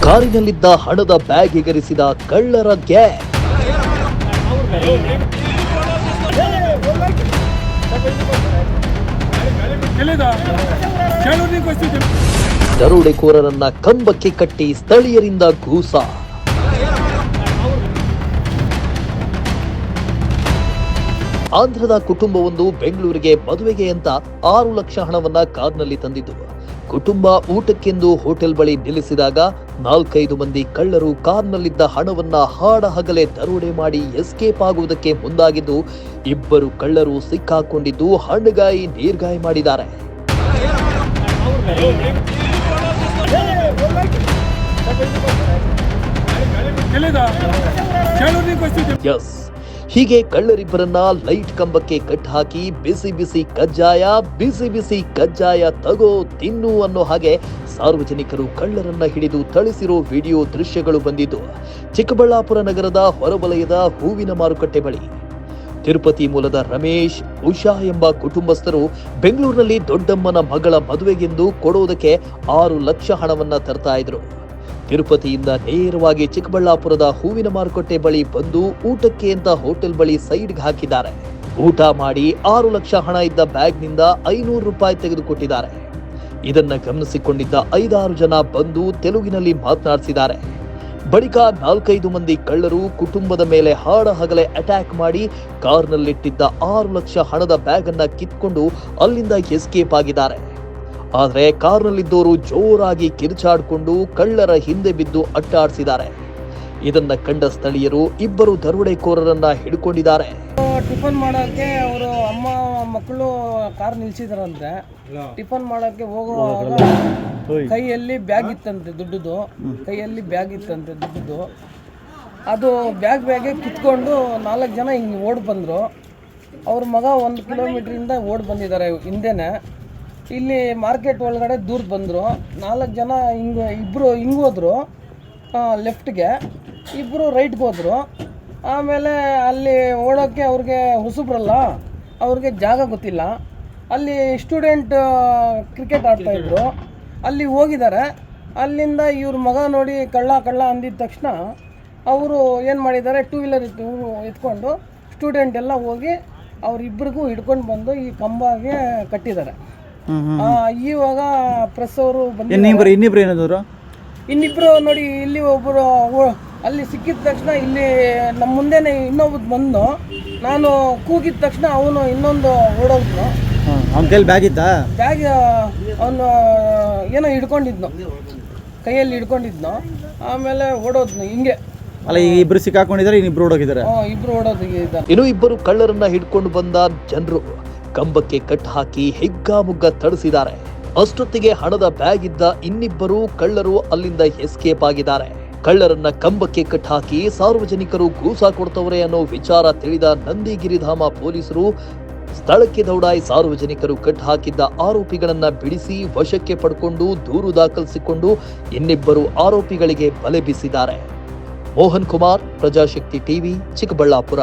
ಕಾರಿನಲ್ಲಿದ್ದ ಹಣದ ಬ್ಯಾಗ್ ಎಗರಿಸಿದ ಕಳ್ಳರ ಗ್ಯಾಂಗ್. ದರೋಡೆಕೋರರನ್ನ ಕಂಬಕ್ಕೆ ಕಟ್ಟಿ ಸ್ಥಳೀಯರಿಂದ ಗೂಸ. ಆಂಧ್ರದ ಕುಟುಂಬವೊಂದು ಬೆಂಗಳೂರಿಗೆ ಮದುವೆಗೆ ಅಂತ 6 ಲಕ್ಷ ಹಣವನ್ನ ಕಾರ್ನಲ್ಲಿ ತಂದಿದ್ದು. ಕುಟುಂಬ ಊಟಕ್ಕೆಂದು ಹೋಟೆಲ್ ಬಳಿ ನಿಲ್ಲಿಸಿದಾಗ 4-5 ಮಂದಿ ಕಳ್ಳರು ಕಾರ್ನಲ್ಲಿದ್ದ ಹಣವನ್ನ ಹಾಡಹಗಲೇ ದರೋಡೆ ಮಾಡಿ ಎಸ್ಕೇಪ್ ಆಗುವುದಕ್ಕೆ ಮುಂದಾಗಿದ್ದು, 2 ಕಳ್ಳರು ಸಿಕ್ಕಾಕೊಂಡಿದ್ದು ಹಣ್ಣುಗಾಯಿ ನೀರ್ಗಾಯಿ ಮಾಡಿದ್ದಾರೆ. ಹೀಗೆ ಕಳ್ಳರಿಬ್ಬರನ್ನ ಲೈಟ್ ಕಂಬಕ್ಕೆ ಕಟ್ ಹಾಕಿ ಬಿಸಿ ಬಿಸಿ ಕಜ್ಜಾಯ ತಗೋ ತಿನ್ನು ಅನ್ನೋ ಹಾಗೆ ಸಾರ್ವಜನಿಕರು ಕಳ್ಳರನ್ನ ಹಿಡಿದು ಥಳಿಸಿರೋ ವಿಡಿಯೋ ದೃಶ್ಯಗಳು ಬಂದಿದ್ದು ಚಿಕ್ಕಬಳ್ಳಾಪುರ ನಗರದ ಹೊರವಲಯದ ಹೂವಿನ ಮಾರುಕಟ್ಟೆ ಬಳಿ. ತಿರುಪತಿ ಮೂಲದ ರಮೇಶ್, ಉಷಾ ಎಂಬ ಕುಟುಂಬಸ್ಥರು ಬೆಂಗಳೂರಿನಲ್ಲಿ ದೊಡ್ಡಮ್ಮನ ಮಗಳ ಮದುವೆಗೆಂದು ಕೊಡೋದಕ್ಕೆ 6 ಲಕ್ಷ ಹಣವನ್ನ ತರ್ತಾ ಇದ್ರು. ತಿರುಪತಿಯಿಂದ ನೇರವಾಗಿ ಚಿಕ್ಕಬಳ್ಳಾಪುರದ ಹೂವಿನ ಮಾರುಕಟ್ಟೆ ಬಳಿ ಬಂದು ಊಟಕ್ಕೆ ಅಂತ ಹೋಟೆಲ್ ಬಳಿ ಸೈಡ್ಗೆ ಹಾಕಿದ್ದಾರೆ. ಊಟ ಮಾಡಿ 6 ಲಕ್ಷ ಹಣ ಇದ್ದ ಬ್ಯಾಗ್ನಿಂದ 500 ರೂಪಾಯಿ ತೆಗೆದುಕೊಟ್ಟಿದ್ದಾರೆ. ಇದನ್ನ ಗಮನಿಸಿಕೊಂಡಿದ್ದ 5-6 ಜನ ಬಂದು ತೆಲುಗಿನಲ್ಲಿ ಮಾತನಾಡಿಸಿದ್ದಾರೆ. ಬಳಿಕ 4-5 ಮಂದಿ ಕಳ್ಳರು ಕುಟುಂಬದ ಮೇಲೆ ಹಾಡಹಗಲೇ ಅಟ್ಯಾಕ್ ಮಾಡಿ ಕಾರ್ನಲ್ಲಿಟ್ಟಿದ್ದ 6 ಲಕ್ಷ ಹಣದ ಬ್ಯಾಗ್ ಅನ್ನ ಕಿತ್ಕೊಂಡು ಅಲ್ಲಿಂದ ಎಸ್ಕೇಪ್ ಆಗಿದ್ದಾರೆ. ಆದರೆ ಕಾರ್ನಲ್ಲಿದ್ದವರು ಜೋರಾಗಿ ಕಿರ್ಚಾಡಿಕೊಂಡು ಕಳ್ಳರ ಹಿಂದೆ ಬಿದ್ದು ಅಟ್ಟಾಡಿಸಿದ್ದಾರೆ. ಇದನ್ನ ಕಂಡ ಸ್ಥಳೀಯರು 2 ದರೋಡೆಕೋರರನ್ನ ಹಿಡ್ಕೊಂಡಿದ್ದಾರೆ. ಟಿಫನ್ ಮಾಡೋಕ್ಕೆ ಅವರು ಅಮ್ಮ ಮಕ್ಕಳು ಕಾರ್ ನಿಲ್ಸಿದಾರಂತೆ. ಟಿಫನ್ ಮಾಡೋಕ್ಕೆ ಹೋಗುವಾಗ ಕೈಯಲ್ಲಿ ಬ್ಯಾಗ್ ಇತ್ತಂತೆ ದುಡ್ಡುದು. ಅದು ಬ್ಯಾಗೆ ಕಿತ್ಕೊಂಡು 4 ಜನ ಹಿಂಗೆ ಓಡಿ ಬಂದರು. ಅವ್ರ ಮಗ 1 ಕಿಲೋಮೀಟ್ರಿಂದ ಓಡಿ ಬಂದಿದ್ದಾರೆ ಹಿಂದೆನೆ. ಇಲ್ಲಿ ಮಾರ್ಕೆಟ್ ಒಳಗಡೆ ದೂರ ಬಂದರು. 4 ಜನ ಇಬ್ಬರು ಹಿಂಗೆ ಹೋದರು ಲೆಫ್ಟ್ಗೆ, 2 ರೈಟ್ಗೆ ಹೋದರು. ಆಮೇಲೆ ಅಲ್ಲಿ ಓಡೋಕ್ಕೆ ಅವ್ರಿಗೆ ಹೊಸಬ್ರಲ್ಲ, ಅವ್ರಿಗೆ ಜಾಗ ಗೊತ್ತಿಲ್ಲ. ಅಲ್ಲಿ ಸ್ಟೂಡೆಂಟ್ ಕ್ರಿಕೆಟ್ ಆಡ್ತಾಯಿದ್ರು, ಅಲ್ಲಿ ಹೋಗಿದ್ದಾರೆ. ಅಲ್ಲಿಂದ ಇವ್ರ ಮಗ ನೋಡಿ ಕಳ್ಳ ಅಂದಿದ ತಕ್ಷಣ ಅವರು ಏನು ಮಾಡಿದ್ದಾರೆ, 2 ವೀಲರ್ ಎತ್ಕೊಂಡು ಸ್ಟೂಡೆಂಟ್ ಎಲ್ಲ ಹೋಗಿ ಅವರಿಬ್ಬರಿಗೂ ಹಿಡ್ಕೊಂಡು ಬಂದು ಈ ಕಂಬಗೆ ಕಟ್ಟಿದ್ದಾರೆ. ಇವಾಗ ಪ್ರೆಸ್ ಅವರು ಇನ್ನಿಬ್ರು ನೋಡಿ ಇಲ್ಲಿ ಒಬ್ಬರು ಅಲ್ಲಿ ಸಿಕ್ಕಿದ ತಕ್ಷಣ ಇಲ್ಲಿ ನಮ್ಮ ಮುಂದೆನೆ ಇನ್ನೊಬ್ಬ ಬಂದು ನಾನು ಕೂಗಿದ ತಕ್ಷಣ ಅವನು ಇನ್ನೊಂದು ಓಡೋದ್ನು. ಅವನ ಕೈಯಲ್ಲಿ ಬ್ಯಾಗ್ ಇತ್ತಾ? ಬ್ಯಾಗ್ ಅವನು ಏನೋ ಕೈಯಲ್ಲಿ ಹಿಡ್ಕೊಂಡಿದ್ನು. ಆಮೇಲೆ ಓಡೋದ್ನು ಹಿಂಗೆ. ಅಲ್ಲ, ಈಗ 2 ಸಿಕ್ಕಾಕೊಂಡಿದ್ದಾರೆ, ಇನ್ನಿಬ್ರು ಓಡೋಗಿದ್ದಾರೆ. 2 ಓಡೋದಿದ್ದಾರೆ. ಇನ್ನು 2 ಕಳ್ಳರನ್ನ ಹಿಡ್ಕೊಂಡು ಬಂದ ಜನರು ಕಂಬಕ್ಕೆ ಕಟ್ ಹಾಕಿ ಹಿಗ್ಗಾಮುಗ್ಗ ಥಳಿಸಿದ್ದಾರೆ. ಅಷ್ಟೊತ್ತಿಗೆ ಹಣದ ಬ್ಯಾಗ್ ಇದ್ದ 2 ಕಳ್ಳರು ಅಲ್ಲಿಂದ ಎಸ್ಕೇಪ್ ಆಗಿದ್ದಾರೆ. ಕಳ್ಳರನ್ನ ಕಂಬಕ್ಕೆ ಕಟ್ ಹಾಕಿ ಸಾರ್ವಜನಿಕರು ಗೂಸಾ ಕೊಡ್ತವ್ರೆ ಅನ್ನೋ ವಿಚಾರ ತಿಳಿದ ನಂದಿಗಿರಿಧಾಮ ಪೊಲೀಸರು ಸ್ಥಳಕ್ಕೆ ದೌಡಾಯಿ ಸಾರ್ವಜನಿಕರು ಕಟ್ ಹಾಕಿದ್ದ ಆರೋಪಿಗಳನ್ನ ಬಿಡಿಸಿ ವಶಕ್ಕೆ ಪಡ್ಕೊಂಡು ದೂರು ದಾಖಲಿಸಿಕೊಂಡು 2 ಆರೋಪಿಗಳಿಗೆ ಬಲೆ ಬೀಸಿದ್ದಾರೆ. ಮೋಹನ್ ಕುಮಾರ್, ಪ್ರಜಾಶಕ್ತಿ ಟಿವಿ, ಚಿಕ್ಕಬಳ್ಳಾಪುರ.